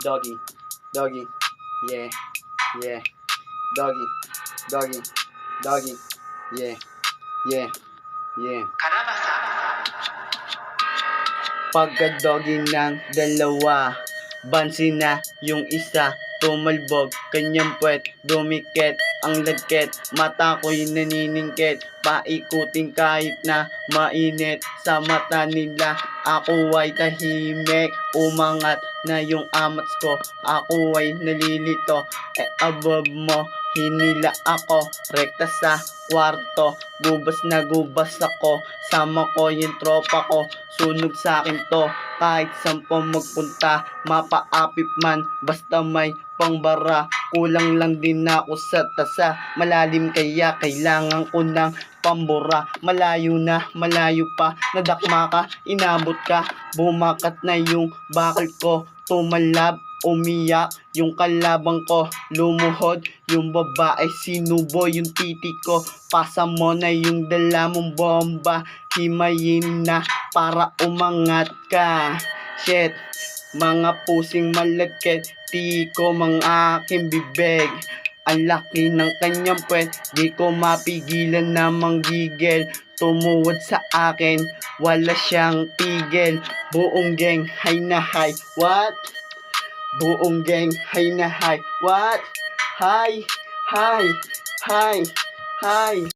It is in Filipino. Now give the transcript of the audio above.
Doggy, doggy, yeah, yeah. Doggy, doggy, doggy, yeah, yeah, yeah. Pagka-doggy ng dalawa, bansin na yung isa, tumalbog, kanyang puwet, dumikit, ang lagkit, mata ko'y naniningkit, paikutin kahit na mainit, sa mata nila, ako ay tahimik, umangat na yung amats ko, ako ay nalilito, above mo, hinila ako, rekta sa kwarto, gubas na gubas ako, sama ko yung tropa ko, sunog sa akin to, kahit saan pa magpunta, mapaapip man, basta may pangbara, kulang lang din ako sa tasa, malalim kaya kailangan ko ng pambura, malayo na, malayo pa, nadakma ka, inabot ka, bumakat na yung bakal ko, tumalab, umiyak, yung kalabang ko, lumuhod, yung babae sinubo, yung titi ko, pasa mo na yung dala mong bomba, himayin na para umangat ka, shit, mga pusing malagkit, tiko mga aking bibig, ang laki ng kanyang puwet, di ko mapigilan na manggigil, tumuwad sa akin, wala siyang tigil, buong gang hay na hay, what? Buong gang hay na hay, what? Hi, hi, hi, hi.